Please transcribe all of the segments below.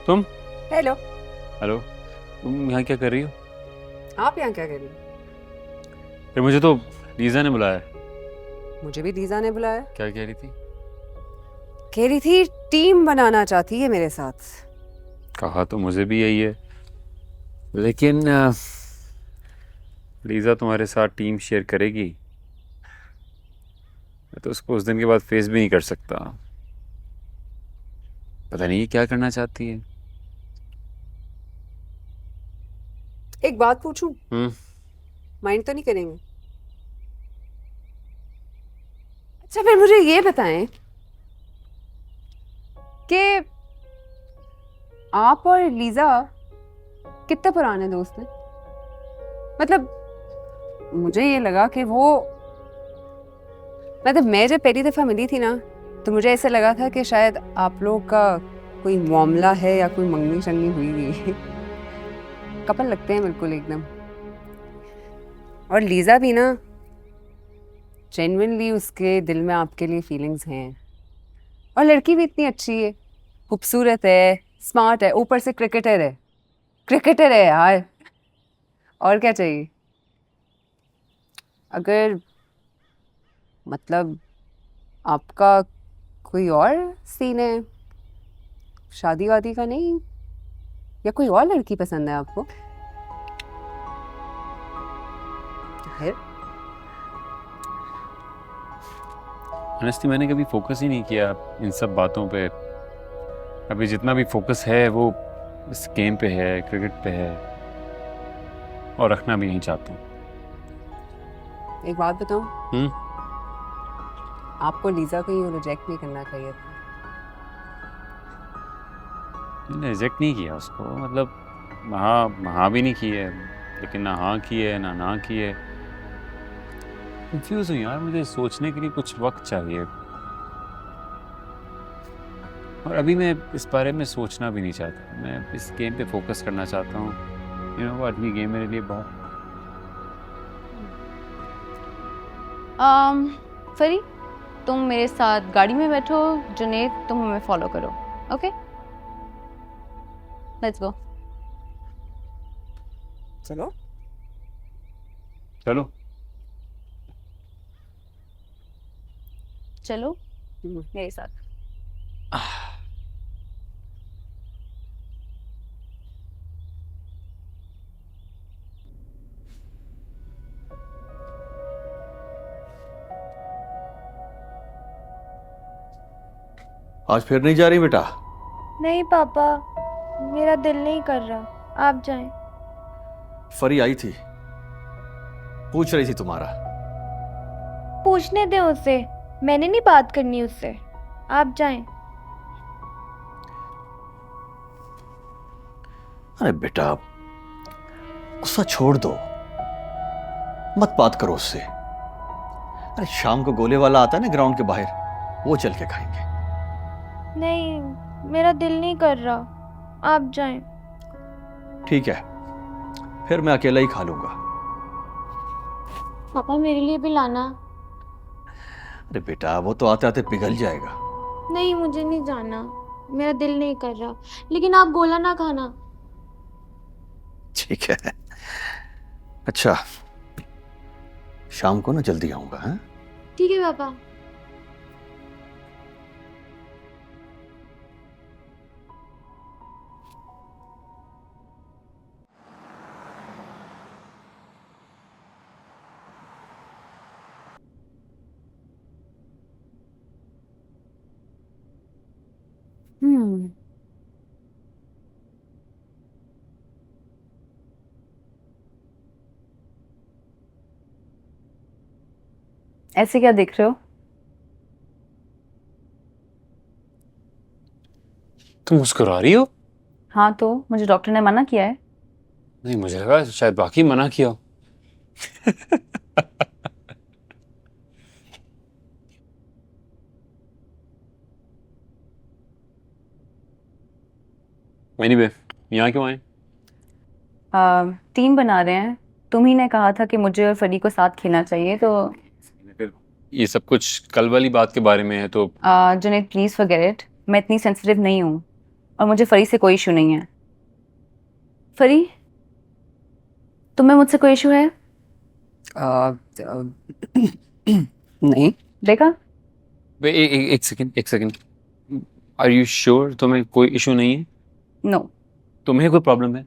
तुम? Hello. Hello. तुम यहाँ क्या कर रही हो? आप यहाँ क्या कर रही हो? फिर मुझे तो लीजा ने बुलाया। मुझे भी लीजा ने बुलाया। क्या कह रही थी? कह रही थी टीम बनाना चाहती है मेरे साथ। कहा तो मुझे भी यही है, लेकिन लीजा तुम्हारे साथ टीम शेयर करेगी? मैं तो उसको उस दिन के बाद फेस भी नहीं कर सकता। पता नहीं ये क्या करना चाहती है। एक बात पूछूं? हम्म। माइंड तो नहीं करेंगे? अच्छा फिर मुझे ये बताएं कि आप और लीजा कितने पुराने दोस्त हैं? मतलब मुझे ये लगा कि वो, मतलब मैं जब पहली दफा मिली थी ना, तो मुझे ऐसा लगा था कि शायद आप लोगों का कोई मामला है या कोई मंगनी शंगनी हुई हुई कपल लगते हैं बिल्कुल एकदम। और लीजा भी ना, जेन्युइनली उसके दिल में आपके लिए फीलिंग्स हैं। और लड़की भी इतनी अच्छी है, खूबसूरत है, स्मार्ट है, ऊपर से क्रिकेटर है। क्रिकेटर है यार, और क्या चाहिए? अगर मतलब आपका कोई और सीन है, शादी वादी का नहीं, या कोई और लड़की पसंद है आपको, तो फिर ऑनेस्टली मैंने कभी फोकस ही नहीं किया इन सब बातों पे। अभी जितना भी फोकस है वो इस गेम पे है, क्रिकेट पे है, और रखना भी नहीं चाहता हूँ। एक बात बताऊं, हम्म। आपको लीजा को यूं रिजेक्ट नहीं करना चाहिए था। मैंने रिजेक्ट नहीं किया उसको, मतलब हाँ हाँ भी नहीं की है, लेकिन ना हाँ की है ना की है। कंफ्यूज हूँ यार, मुझे सोचने के लिए कुछ वक्त चाहिए। और अभी मैं इस बारे में सोचना भी नहीं चाहता, मैं इस गेम पे फोकस करना चाहता हूँ। यू नो व्हाट, ये गेम मेरे लिए बहुत। फरी, तुम मेरे साथ गाड़ी में बैठो, जुनेद तुम हमें फॉलो करो। Okay, let's go. चलो। चलो। चलो मेरे साथ। आज फिर नहीं जा रही बेटा? नहीं पापा, मेरा दिल नहीं कर रहा, आप जाएं। फरी आई थी, पूछ रही थी तुम्हारा। पूछने दें उसे, मैंने नहीं बात करनी उससे, आप जाएं। अरे बेटा, गुस्सा छोड़ दो, मत बात करो उससे। अरे शाम को गोले वाला आता है ना ग्राउंड के बाहर, वो चल के खाएंगे। नहीं, मेरा दिल नहीं कर रहा, आप जाएं। ठीक है, फिर मैं अकेला ही खा लूंगा। पापा मेरे लिए भी लाना। अरे बेटा, वो तो आते आते पिघल जाएगा। नहीं, मुझे नहीं जाना, मेरा दिल नहीं कर रहा, लेकिन आप गोला ना खाना। ठीक है। अच्छा, शाम को ना जल्दी आऊंगा। हाँ, ठीक है पापा। हम्म। ऐसे क्या देख रहे हो? तुम मुस्कुरा रही हो? हाँ, तो मुझे डॉक्टर ने मना किया है। नहीं, मुझे लगा शायद बाकी मना किया हो। एनीवे, यहाँ क्यों आए? टीम बना रहे हैं। तुम ही ने कहा था कि मुझे और फरी को साथ खेलना चाहिए, तो फिर ये सब कुछ कल वाली बात के बारे में है तो। जुनेद प्लीज फॉरगेट इट, मैं इतनी सेंसिटिव नहीं हूँ। और मुझे फरी से कोई इशू नहीं है। फरी, तुम्हें मुझसे कोई इशू है? नहीं। देखा? एक सेकंड। आर यू श्योर तुम्हें कोई इशू नहीं है? नो। तुम्हें कोई प्रॉब्लम है?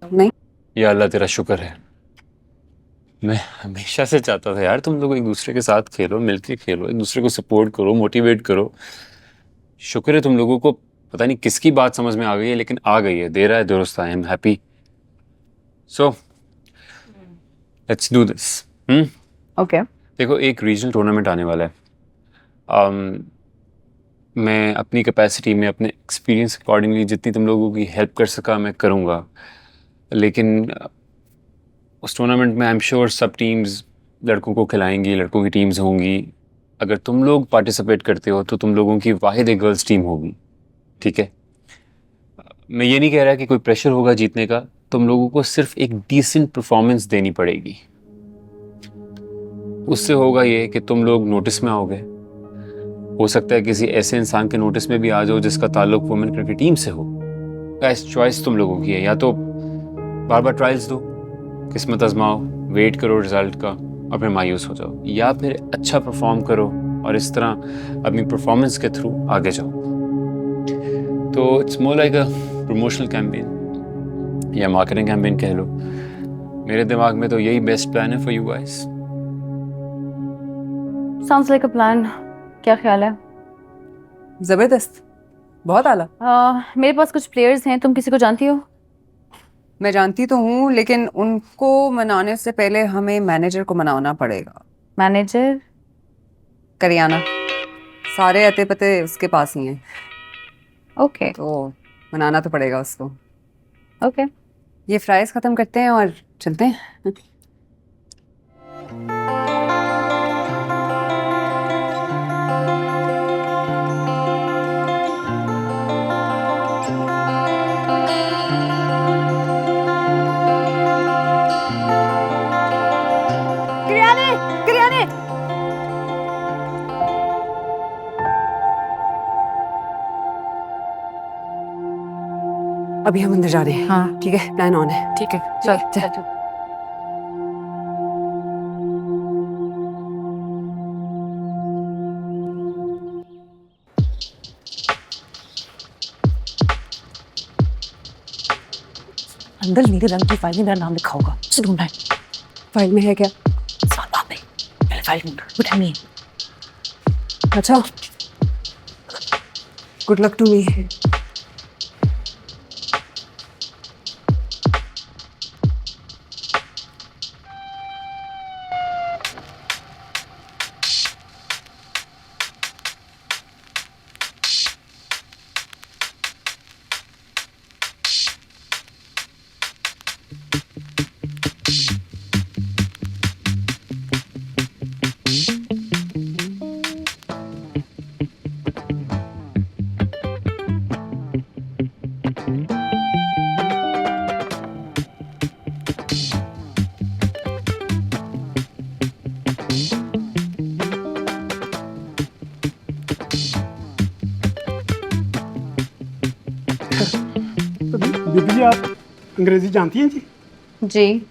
नहीं। या अल्लाह तेरा शुक्र है। मैं हमेशा से चाहता था यार तुम लोग एक दूसरे के साथ खेलो, मिलके खेलो, एक दूसरे को सपोर्ट करो, मोटिवेट करो। शुक्र है तुम लोगों को पता नहीं किसकी बात समझ में आ गई है, लेकिन आ गई है। देर आए दुरुस्त आए। I am happy. So let's do this. Okay. देखो, एक रीजनल टूर्नामेंट आने वाला है। मैं अपनी कैपेसिटी में, अपने एक्सपीरियंस अकॉर्डिंगली जितनी तुम लोगों की हेल्प कर सका मैं करूँगा। लेकिन उस टूर्नामेंट में आई एम श्योर सब टीम्स लड़कों को खिलाएंगी, लड़कों की टीम्स होंगी। अगर तुम लोग पार्टिसिपेट करते हो तो तुम लोगों की वाहिद एक गर्ल्स टीम होगी, ठीक है? मैं ये नहीं कह रहा कि कोई प्रेशर होगा जीतने का। तुम लोगों को सिर्फ एक डिसेंट परफॉर्मेंस देनी पड़ेगी। उससे होगा ये कि तुम लोग नोटिस में आओगे। हो सकता है किसी ऐसे इंसान के नोटिस में भी आ जाओ जिसका ताल्लुक वुमेन क्रिकेट टीम से हो। चॉइस तुम लोगों की है, या तो बार बार ट्रायल्स दो, किस्मत आजमाओ, वेट करो रिजल्ट का और फिर मायूस हो जाओ, या फिर अच्छा परफॉर्म करो और इस तरह अपनी परफॉर्मेंस के थ्रू आगे जाओ। तो it's more like a promotional campaign या मार्केटिंग कैंपेन कह लो। मेरे दिमाग में तो यही बेस्ट प्लान है for you guys. Sounds like a plan. क्या ख्याल है? जबरदस्त, बहुत आला। मेरे पास कुछ प्लेयर्स हैं, तुम किसी को जानती हो? मैं जानती तो हूँ, लेकिन उनको मनाने से पहले हमें मैनेजर को मनाना पड़ेगा। मैनेजर? करियाना, सारे अते पते उसके पास ही हैं, ओके तो मनाना तो पड़ेगा उसको। ओके। ये फ्राइज खत्म करते हैं और चलते हैं। अभी हम अंदर जा रहे हैं। हाँ ठीक है, प्लान ऑन है। ठीक है, चल चल। अंदर नीले रंग की फाइल में मेरा नाम लिखा होगा, उसे ढूंढना है। फाइल में है क्या? साथ बात नहीं, पहले फाइल ढूंढ। गुड मी। अच्छा, गुड लक टू मी। दीदी जी, आप अंग्रेज़ी जानती हैं जी? जी।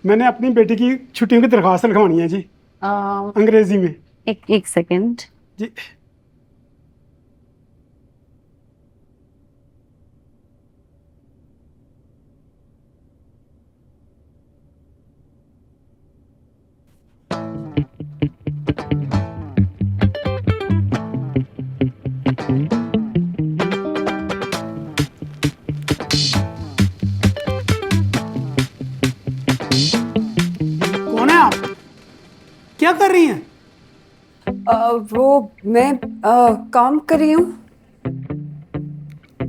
मैंने अपनी बेटी की छुट्टियों की दरख्वास्त लिखवानी है जी, अंग्रेज़ी में। एक सेकंड। जी। कौन है आप? क्या कर रही हैं? वो मैं काम कर रही हूँ।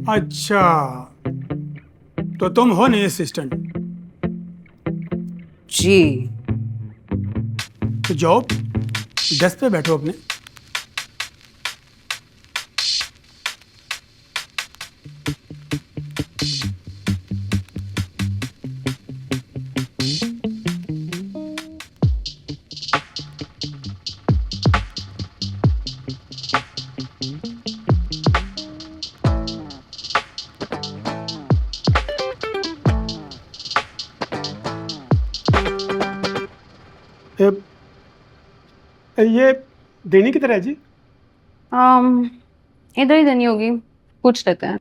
अच्छा, तो तुम हो नई असिस्टेंट? जी। तो जाओ डेस्क पे बैठो अपने। ये देनी किधर है जी? इधर ही देनी होगी, पूछ लेते हैं।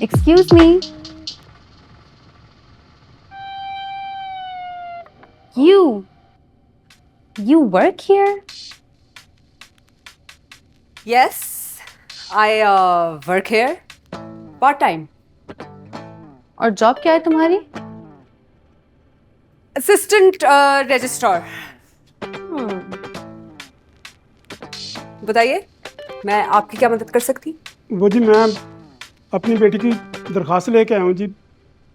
Excuse me. You work here? Yes, I work here part time. और जॉब क्या है तुम्हारी? Assistant registrar. बताइए, मैं आपकी क्या मदद कर सकती? वो जी मैं अपनी बेटी की दरख्वास्त लेके आया हूँ जी,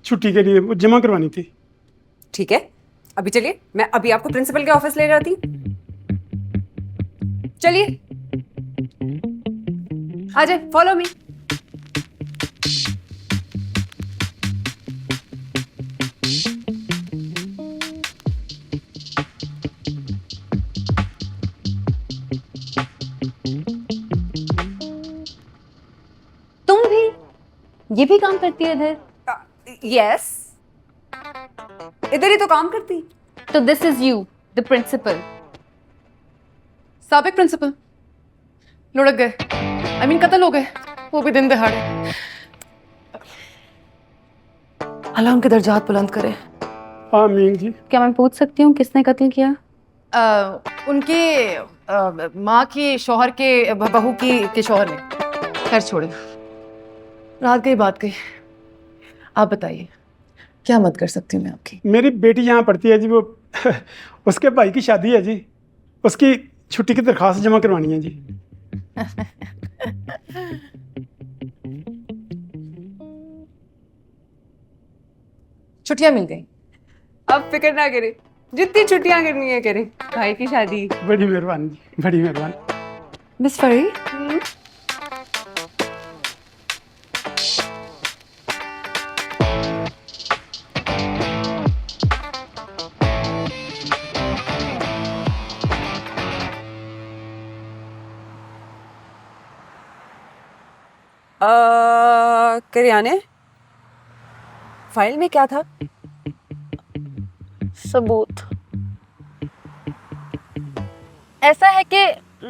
छुट्टी के लिए, वो जमा करवानी थी। ठीक है, अभी चलिए, मैं अभी आपको प्रिंसिपल के ऑफिस ले जाती हूँ। चलिए, आ जाए, फॉलो मी। तुम भी ये भी काम करती है इधर? यस, इधर ही तो काम करती। तो this is you the principal? साबिक प्रिंसिपल लुढ़क गए, आई मीन कत्ल हो गए, वो भी दिन दहाड़े। अल्लाह उनके दर्जात बुलंद करे। आमीन जी। क्या मैं पूछ सकती हूँ किसने कत्ल किया? उनके माँ की शौहर के बहू के शौहर ने। खैर छोड़े, रात गई बात गई। आप बताइए क्या मदद कर सकती हूँ मैं आपकी? मेरी बेटी यहाँ पढ़ती है जी, वो उसके भाई की शादी है जी, उसकी छुट्टी की दरख्वास्त जमा करवानी है जी। छुट्टियां मिल गई। अब फिक्र ना करें, जितनी छुट्टियां करनी है करें, भाई की शादी। बड़ी मेहरबानी जी, बड़ी मेहरबानी। मिस फरी, करियाने, फाइल में क्या था? सबूत। ऐसा है कि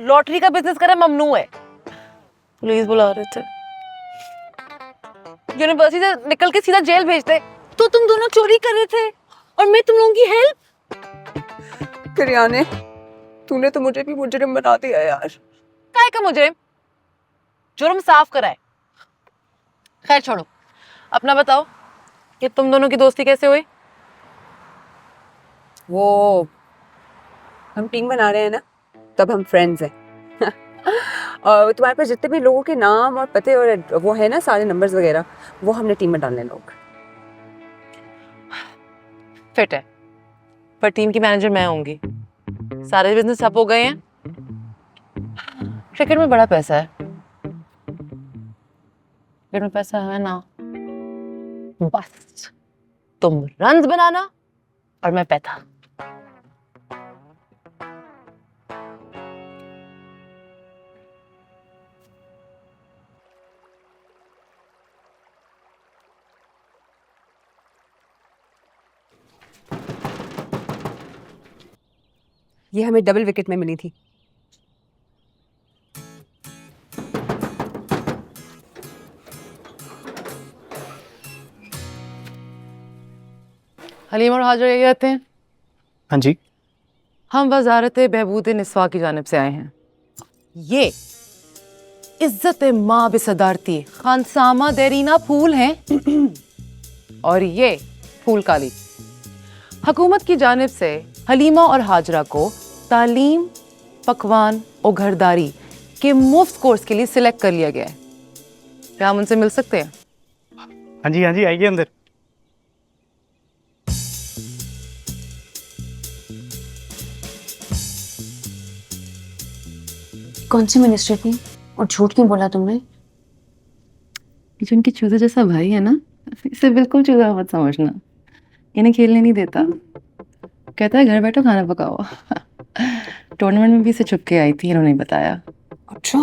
लॉटरी का बिजनेस करना ममनू है। पुलिस बुला रहे थे, यूनिवर्सिटी से निकल के सीधा जेल भेजते, तो तुम दोनों चोरी कर रहे थे और मैं तुम लोगों की हेल्प। करियाने, तूने तो मुझे भी मुजरिम बना दिया यार। काय का मुजरिम? जुर्म साफ कराए। खैर छोड़ो, अपना बताओ कि तुम दोनों की दोस्ती कैसे हुई? वो हम टीम बना रहे हैं ना, तब हम फ्रेंड्स हैं। और तुम्हारे पास जितने भी लोगों के नाम और पते और वो है ना सारे नंबर्स वगैरह, वो हमने टीम में डालने लोग। फिट है, पर टीम की मैनेजर मैं होंगी। सारे बिजनेस ठप हो गए हैं। क्रिकेट में बड़ा पैसा है, क्रिकेट में पैसा है ना, बस तुम रन्स बनाना और मैं पैसा। ये हमें डबल विकेट में मिली थी। हलीम और हाजिर ये कहते हैं। हाँ जी। हम वजारत बहबूद निस्वा की जानिब से आए हैं। ये इज्जत माँ बिसदारती खानसामा देरीना फूल हैं और ये फूल काली। हुकूमत की जानिब से हलीमा और हाजरा को तालीम, पकवान और घरदारी के मुफ्त कोर्स के लिए सिलेक्ट कर लिया गया है। क्या हम उनसे मिल सकते हैं? हाँ जी, आइए अंदर। कौन सी मिनिस्ट्री थी और झूठ क्यों बोला तुमने? जो उनके चूजे जैसा भाई है ना, इसे बिल्कुल चूजा मत समझना। इन्हें खेलने नहीं देता, कहता है घर बैठो खाना पकाओ। टूर्नामेंट में भी इसे छुप के आई थी, इन्होंने बताया। अच्छा,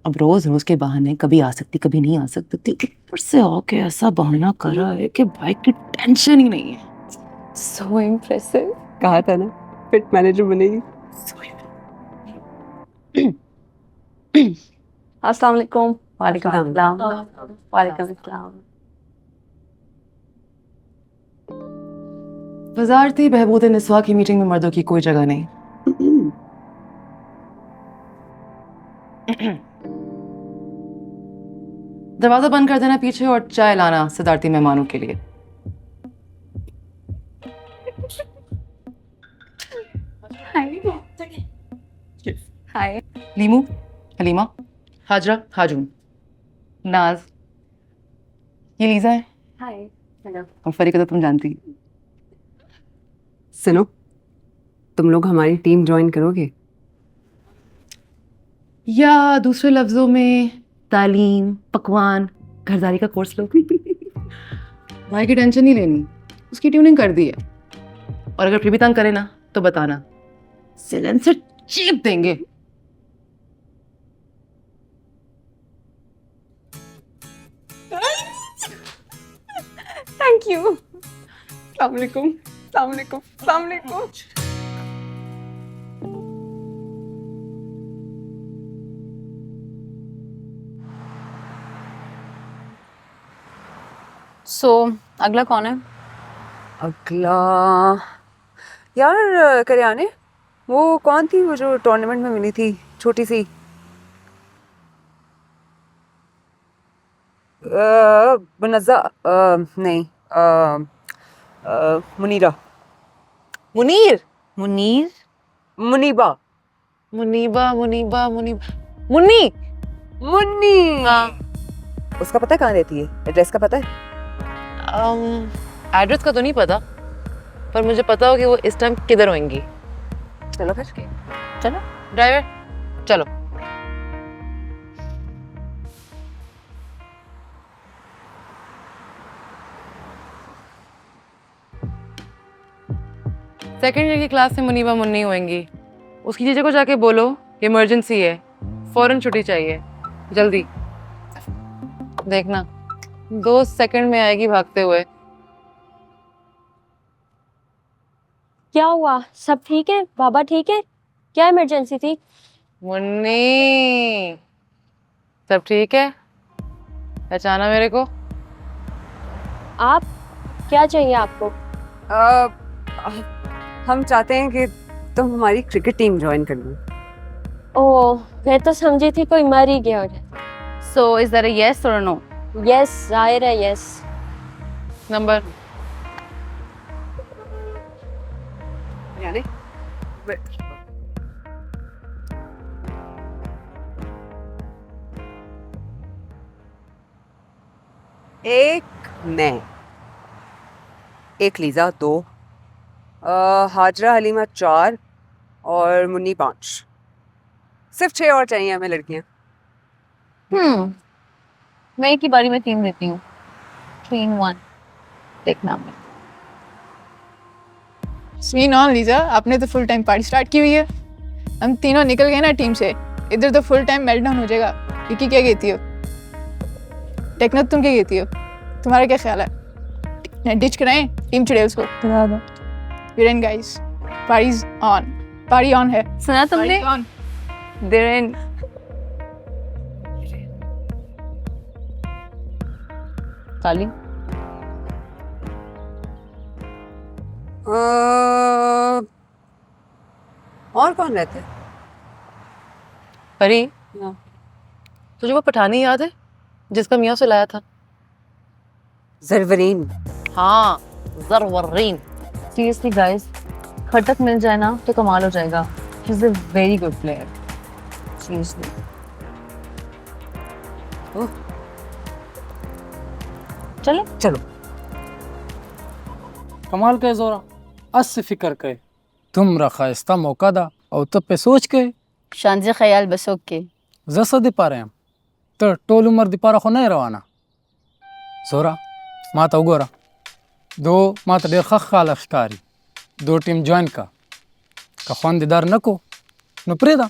अब रोज रोज के बहाने कभी आ सकती कभी नहीं आ सकती, ऊपर से आके ऐसा बहाना करा है कि भाई की टेंशन ही नहीं है। सो इम्प्रेसिव। कहा था ना फिट मैनेजर बनेगी। अस्सलाम वालेकुम। वालेकुम अस्सलाम। अस्सलाम। वालेकुम अस्सलाम। वजारती बहबूद निस्वा की मीटिंग में मर्दों की कोई जगह नहीं। दरवाजा बंद कर देना पीछे और चाय लाना सदारती मेहमानों के लिए। हाय। लीमू, हलीमा, हाजरा, हाजून, नाज, ये लीजा है। हाय। और फरी को तो तुम जानती। सुनो, तुम लोग हमारी टीम ज्वाइन करोगे? या दूसरे लफ्जों में तालीम, पकवान, घरदारी का कोर्स लो। भाई की टेंशन नहीं लेनी, उसकी ट्यूनिंग कर दी है। और अगर फिर भी तंग करे ना तो बताना, सिलेंसर चीप देंगे। Thank you. अस्सलाम वालेकुम। अस्सलाम वालेकुम। अस्सलाम वालेकुम। अगला कौन है? अगला यार करियाने, वो कौन थी वो जो टूर्नामेंट में मिली थी, छोटी सी? बनज़्ज़ा, नहीं, मुनीरा। मुनीर, मुनीर? मुनीबा। मुनीबा, मुनीबा, मुनीबा, मुन्नी। मुन्नी। हाँ। उसका पता है कहाँ रहती है? एड्रेस का पता है? एड्रेस का तो नहीं पता, पर मुझे पता हो कि वो इस टाइम किधर होंगी। चलो फिर। चलो ड्राइवर, चलो। सेकेंड ईयर की क्लास से मुनीबा मुन्नी होंगी। उसकी जीजे को जाके बोलो इमरजेंसी है, फौरन छुट्टी चाहिए, जल्दी। देखना 2 सेकंड में आएगी भागते हुए। क्या हुआ? सब ठीक है? बाबा ठीक है? क्या इमरजेंसी थी? मुन्नी, सब ठीक है? पहचाना मेरे को? आप क्या चाहिए आपको? हम चाहते हैं कि तुम हमारी क्रिकेट टीम ज्वाइन कर लो। ओह, मैं तो समझी थी कोई मर ही गया। So is that a yes or a no? Yes, जाहिर है यस। नंबर यानी एक मैं, एक लीजा 2, हाजरा हलीमा 4 और मुन्नी 5। सिर्फ 6 और चाहिए हमें लड़कियां। मैं एक ही बारी में 3 देती हूँ। 3 in 1 देखना मैं। स्वीन ऑन लीजा, आपने तो फुल टाइम पार्टी स्टार्ट की हुई है। हम तीनों निकल गए ना टीम से, इधर तो फुल टाइम मेल्टडाउन हो जाएगा। विकी क्या कहती हो? टेक्नो तुम क्या कहती हो? तुम्हारा क्या ख्याल है? डिच कराएं टीम चुड़ैल्स को? करा दो। Viren guys, parties on, party on है। सुना तुमने? ऑन। They're in। काली और कौन रहते हैं? परी, तुझे वो पठानी याद है जिसका मियाँ से लाया था? जरवरीन। हाँ, जरवरीन। सीरियसली गाइस, खटक मिल जाए ना तो कमाल हो जाएगा। She is a very good player, seriously. चलो चलो। कमाल के जोरा अस फिक्र के तुम रखायस्ता मौका दा और तो पे सोच के शांति ख्याल बसों के जसा दे पा रहे हम तो टोल उमर दे पारा खो नहीं रवाना जोरा माता उगोरा 2 माता देर खखाल अखकारी 2 टीम ज्वाइन का खवान दीदार नको नो प्रेदा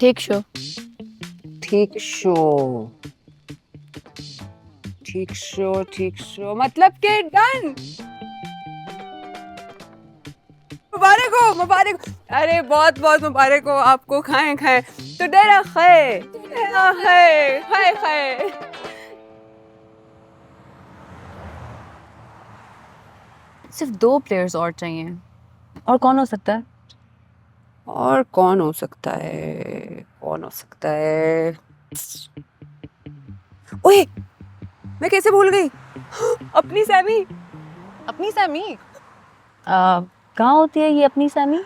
ठीक शो ठीक शो मतलब के डन। मुबारक हो अरे बहुत बहुत मुबारक हो आपको। खाएं तो डेरा खाए सिर्फ 2 प्लेयर्स और चाहिए। और कौन हो सकता है? कौन हो सकता है ओए मैं कैसे भूल गई अपनी सैमी। कहाँ होती है ये अपनी सैमी?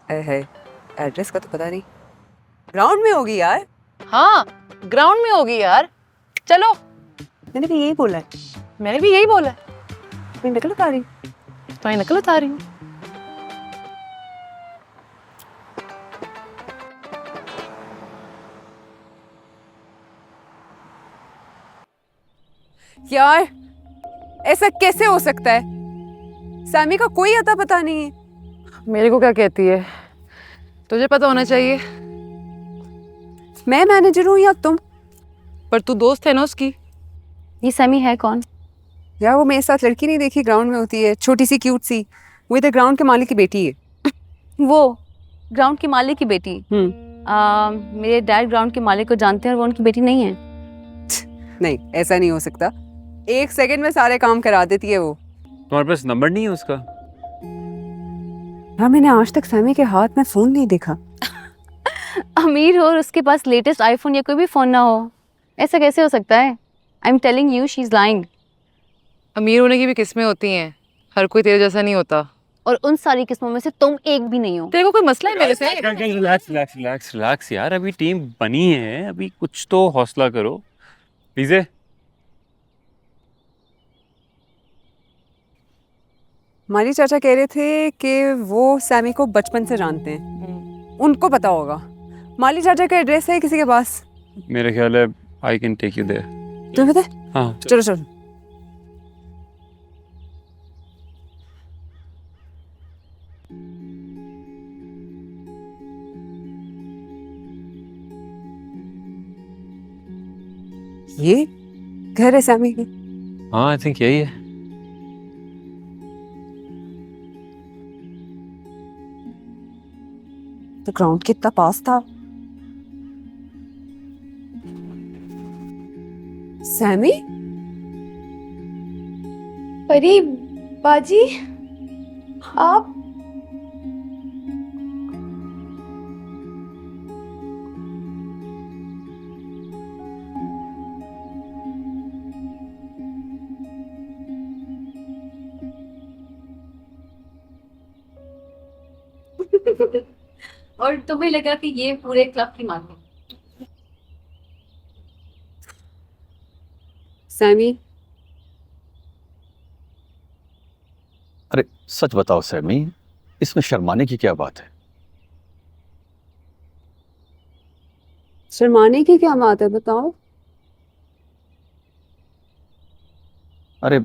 है एड्रेस का तो पता नहीं। ग्राउंड में होगी यार। हाँ ग्राउंड में होगी यार, चलो। मैंने भी यही बोला है। मैंने भी यही बोला है। मैं नकल उतार रही हूँ। तो नकल उतार रही हूँ। यार ऐसा कैसे हो सकता है? सैमी का कोई अता पता नहीं है। मेरे को क्या कहती है? तुझे पता होना चाहिए। मैं मैनेजर हूँ या तुम? पर तू दोस्त है ना उसकी। ये सैमी है कौन? यार वो मेरे साथ लड़की नहीं देखी, ग्राउंड में होती है, छोटी सी क्यूट सी। वो इधर ग्राउंड के मालिक की बेटी है। वो ग्राउंड के मालिक की बेटी? मेरे डैड ग्राउंड के मालिक को जानते हैं और वो उनकी बेटी नहीं है। नहीं ऐसा नहीं हो सकता। 1 सेकंड में सारे काम करा देती है वो। तुम्हारे पास नंबर नहीं है उसका? हाँ मैंने आज तक सैमी के हाथ में फोन नहीं देखा। अमीर हो और उसके पास लेटेस्ट आईफोन या कोई भी फोन ना हो, ऐसा कैसे हो सकता है? I am telling you she is lying. अमीर होने की भी किस्में होती हैं, हर कोई तेरे जैसा नहीं होता। और उन सारी किस्मों में से तुम एक भी नहीं हो। तेरे को कोई मसला है मेरे से? रिलैक्स यार, अभी टीम बनी है, अभी कुछ तो हौसला करो। प्लीज। माली चाचा कह रहे थे कि वो सैमी को बचपन से जानते हैं, उनको पता होगा। माली चाचा का एड्रेस है किसी के पास? मेरा ख्याल है I can take you there. तुम्हें पता है? हाँ चलो। ये घर है सैमी की। हाँ आई थिंक यही है। तो ग्राउंड कितना पास था। सैमी? परी बाजी आप? और तुम्हें लगा कि ये पूरे क्लब की मालिक? सैमी अरे सच बताओ सैमी, इसमें शर्माने की क्या बात है? शर्माने की क्या बात है बताओ। अरे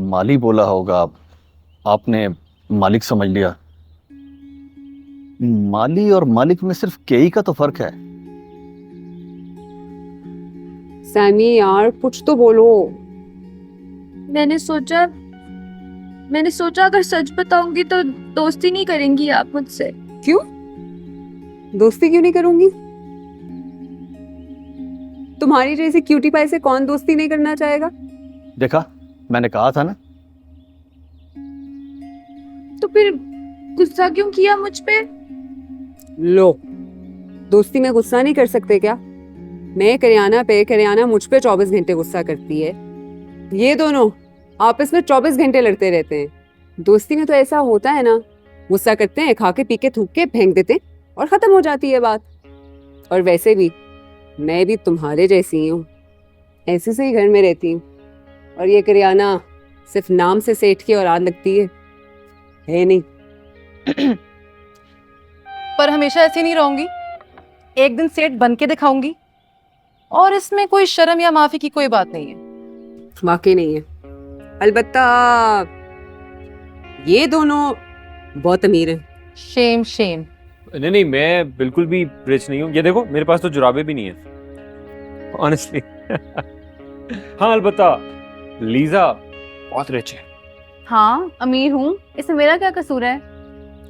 माली बोला होगा, आपने मालिक समझ लिया। माली और मालिक में सिर्फ केई का तो फर्क है। सैमी यार कुछ तो बोलो। मैंने सोचा अगर सच बताऊंगी तो दोस्ती नहीं करेंगी आप मुझसे। क्यों? दोस्ती क्यों नहीं करूंगी? तुम्हारी जैसे क्यूटी पाई से कौन दोस्ती नहीं करना चाहेगा? देखा, मैंने कहा था ना। तो फिर गुस्सा क्यों किया मुझ पे? लो, दोस्ती में गुस्सा नहीं कर सकते क्या? मैं करियाना पे, करियाना मुझ पे 24 घंटे गुस्सा करती है। ये दोनों आपस में 24 घंटे लड़ते रहते हैं। दोस्ती में तो ऐसा होता है ना, गुस्सा करते हैं, खा के पी के थूक के फेंक देते हैं और खत्म हो जाती है बात। और वैसे भी मैं भी तुम्हारे जैसी हूँ, ऐसे से ही घर में रहती हूँ। और ये करियाना सिर्फ नाम से सेठ की औलाद लगती है नहीं। पर हमेशा ऐसी नहीं रहूंगी, एक दिन सेठ बन के दिखाऊंगी। और इसमें कोई शर्म या माफी की कोई बात नहीं है। वाकई नहीं है। अलबत्ता ये दोनों बहुत अमीर हैं। Shem Shem. नहीं नहीं, मैं बिल्कुल भी रिच नहीं हूँ। ये देखो मेरे पास तो जुराबे भी नहीं है ऑनेस्टली। हाँ अलबत्ता लीजा बहुत रिच है। हाँ अमीर हूँ, इसमें मेरा क्या कसूर है?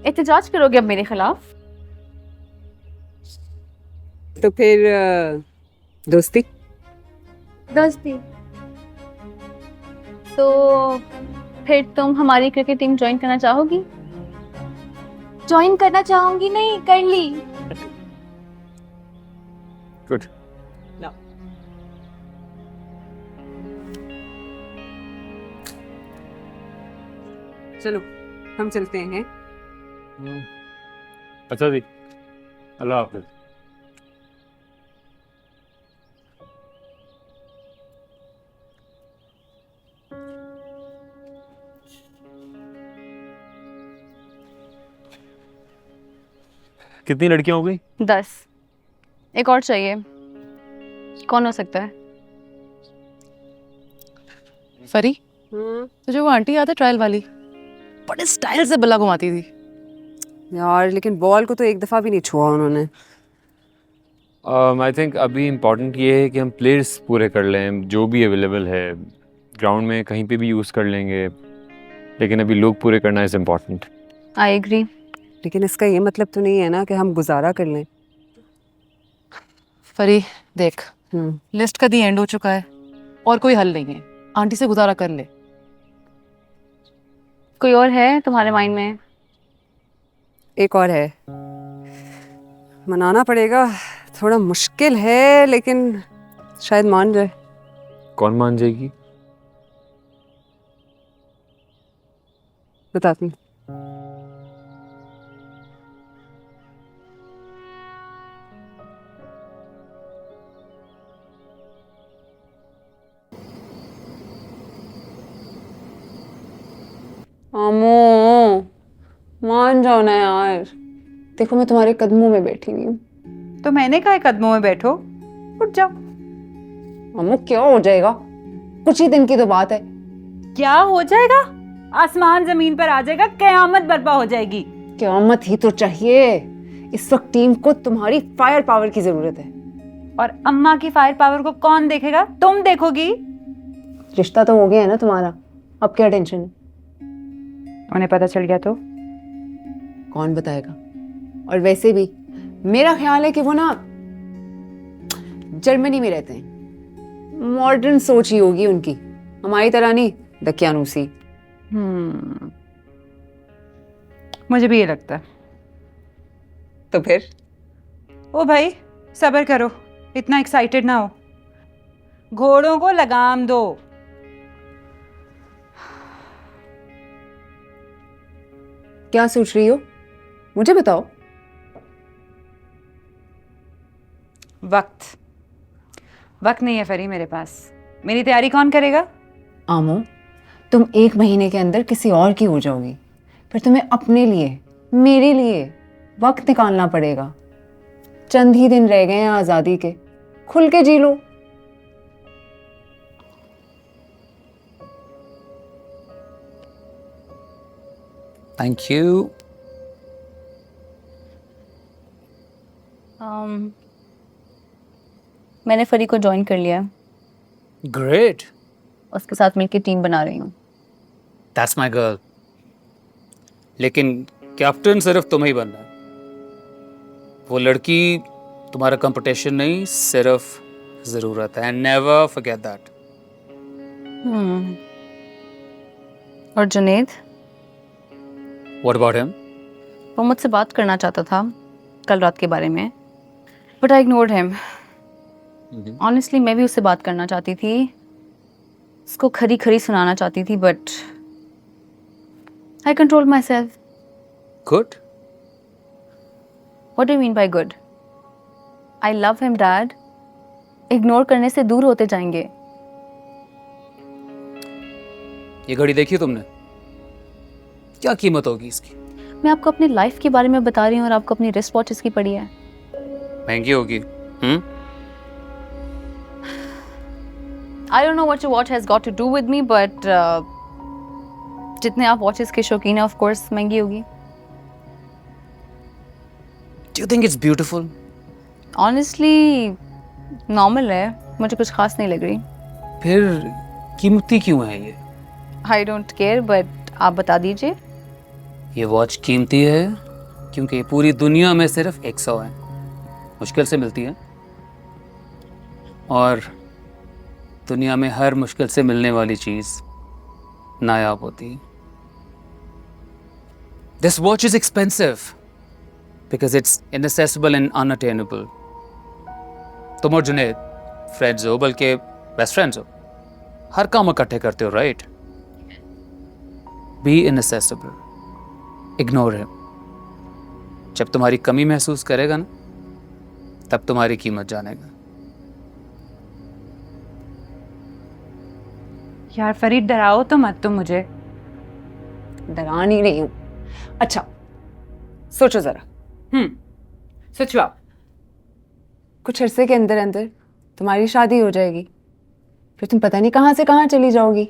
एहतजाज करोगे अब मेरे खिलाफ? तो फिर दोस्ती? दोस्ती तो फिर तुम हमारी क्रिकेट टीम ज्वाइन करना चाहोगी? ज्वाइन करना चाहूंगी नहीं, कर ली। गुड। चलो हम चलते हैं। अच्छा जी, अल्लाह हाफिज। कितनी लड़कियां हो गई? 10। एक और चाहिए। कौन हो सकता है? फरी, तो जो वो आंटी याद है ट्रायल वाली, बड़े स्टाइल से बल्ला घुमाती थी। यार लेकिन बॉल को तो एक दफा भी नहीं छुआ उन्होंने। आई थिंक अभी इम्पोर्टेंट ये है कि हम प्लेयर्स पूरे कर लें, जो भी अवेलेबल है ग्राउंड में कहीं पे भी यूज़ कर लेंगे, लेकिन अभी लोग पूरे करना इज़ इम्पोर्टेंट। I agree. लेकिन इसका ये मतलब तो नहीं है ना कि हम गुजारा कर लें। फरी देख, लिस्ट का दी एंड हो चुका है और कोई हल नहीं है। आंटी से गुजारा कर ले। कोई और है तुम्हारे माइंड में? एक और है, मनाना पड़ेगा, थोड़ा मुश्किल है लेकिन शायद मान जाए। कौन मान जाएगी? बताती हूँ। आमो मान जाओ ना यार, देखो मैं तुम्हारे कदमों में बैठी हुई हूँ। तो मैंने कहा कदमों में बैठो, उठ जाओ। आमो क्या हो जाएगा, कुछ ही दिन की तो बात है। क्या हो जाएगा? आसमान जमीन पर आ जाएगा, कयामत बर्पा हो जाएगी। क़यामत ही तो चाहिए। इस वक्त टीम को तुम्हारी फायर पावर की जरूरत है। और अम्मा की फायर पावर को कौन देखेगा? तुम देखोगी। रिश्ता तो हो गया है ना तुम्हारा, अब क्या टेंशन है? उन्हें पता चल गया तो कौन बताएगा? और वैसे भी मेरा ख्याल है कि वो ना जर्मनी में रहते हैं, मॉडर्न सोच ही होगी उनकी, हमारी तरह नहीं दकियानूसी। मुझे भी ये लगता है। तो फिर ओ भाई सब्र करो, इतना एक्साइटेड ना हो, घोड़ों को लगाम दो। क्या सोच रही हो, मुझे बताओ। वक्त नहीं है फरी मेरे पास। मेरी तैयारी कौन करेगा? आमो तुम 1 महीने के अंदर किसी और की हो जाओगी, फिर तुम्हें अपने लिए, मेरे लिए वक्त निकालना पड़ेगा। चंद ही दिन रह गए हैं आज़ादी के, खुल के जी लो। Thank you. मैंने फरी को ज्वाइन कर लिया। ग्रेट। उसके साथ मिलकर टीम बना रही हूँ। That's my girl. लेकिन कैप्टन सिर्फ तुम्हें ही बनना है। वो लड़की तुम्हारा कंपटीशन नहीं, सिर्फ जरूरत है। Never forget that. और जुनेद? What about him? वो मुझसे बात करना चाहता था कल रात के बारे में, but I ignored him. Honestly मैं भी उससे बात करना चाहती थी, उसको खरी खरी सुनाना चाहती थी, but I control my self. Good. What do you mean by good? I love him dad. Ignore करने से दूर होते जाएंगे। ये घड़ी देखी तुमने? क्या कीमत होगी इसकी? मैं आपको अपनी लाइफ के बारे में बता रही हूँ और आपको अपनी रिस्ट वॉच इसकी पड़ी है। महंगी होगी। I don't know what your watch has got to do with me, but जितने आप watches के शौकीन हैं, of course महंगी होगी. Do you think it's beautiful? Honestly, normal है. मुझे कुछ खास नहीं लग रही. फिर कीमती क्यों है ये? I don't care, but आप बता दीजिए. ये वॉच कीमती है क्योंकि पूरी दुनिया में सिर्फ 100 है. मुश्किल से मिलती है. और दुनिया में हर मुश्किल से मिलने वाली चीज़ नायाब होती है. This watch is expensive because it's inaccessible and unattainable. तुम और जुनेद फ्रेंड्स हो, बल्कि बेस्ट फ्रेंड्स हो. हर काम इकट्ठे करते हो, right? Be inaccessible. Ignore him. जब तुम्हारी कमी महसूस करेगा ना, तब तुम्हारी कीमत जानेगा. यार फरीद, डराओ तो मत तुम मुझे. डरा नहीं रही हूँ. अच्छा सोचो जरा. सोचो आप. कुछ अरसे के अंदर अंदर तुम्हारी शादी हो जाएगी. फिर तुम पता नहीं कहाँ से कहाँ चली जाओगी.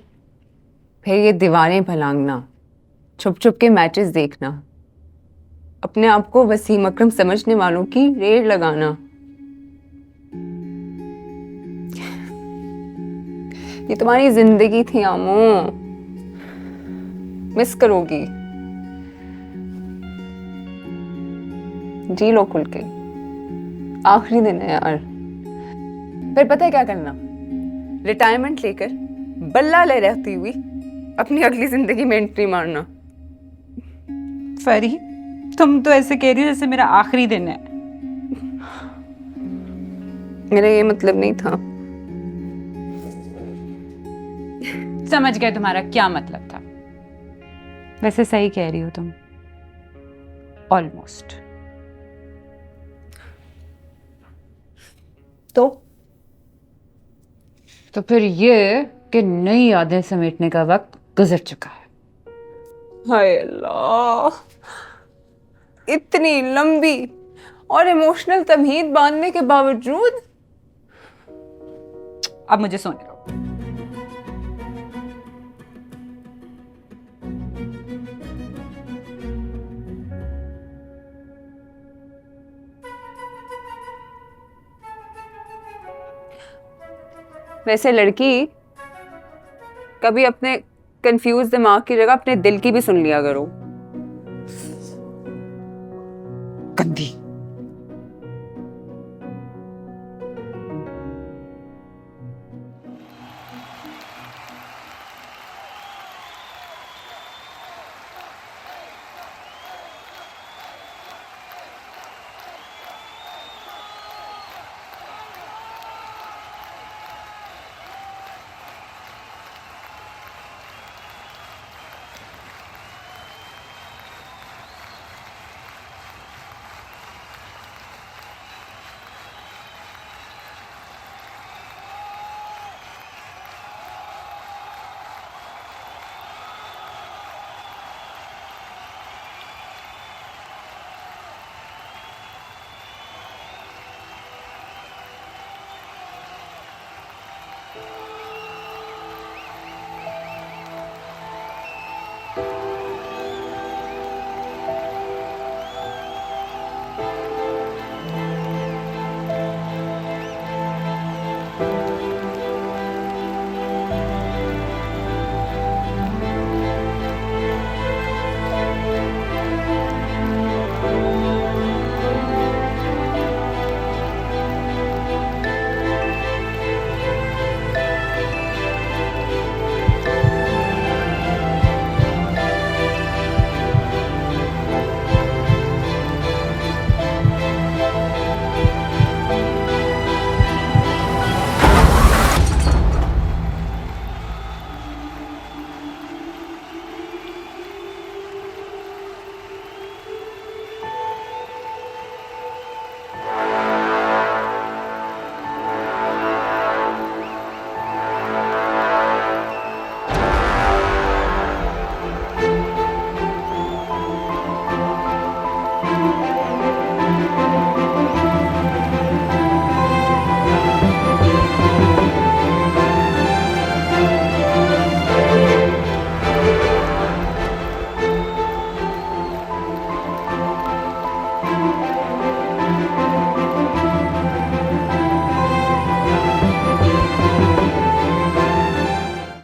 फिर ये दीवारें फलांगना, छुप छुप के मैचेस देखना, अपने आप को वसीम अकरम समझने वालों की रेड लगाना. ये तुम्हारी जिंदगी थी आमो. मिस करोगी. जी लो खुल के. आखिरी दिन है यार. फिर पता है क्या करना? रिटायरमेंट लेकर बल्ला ले रहती हुई अपनी अगली जिंदगी में एंट्री मारना. फरी, तुम तो ऐसे कह रही हो जैसे मेरा आखिरी दिन है. मेरा ये मतलब नहीं था. समझ गए तुम्हारा क्या मतलब था. वैसे सही कह रही हो तुम. ऑलमोस्ट. तो फिर ये कि नई यादें समेटने का वक्त गुजर चुका है. हाय अल्लाह, इतनी लंबी और इमोशनल तमहीद बांधने के बावजूद. अब मुझे सोने दो. वैसे लड़की कभी अपने कंफ्यूज दिमाग की जगह अपने दिल की भी सुन लिया करो. गंदी.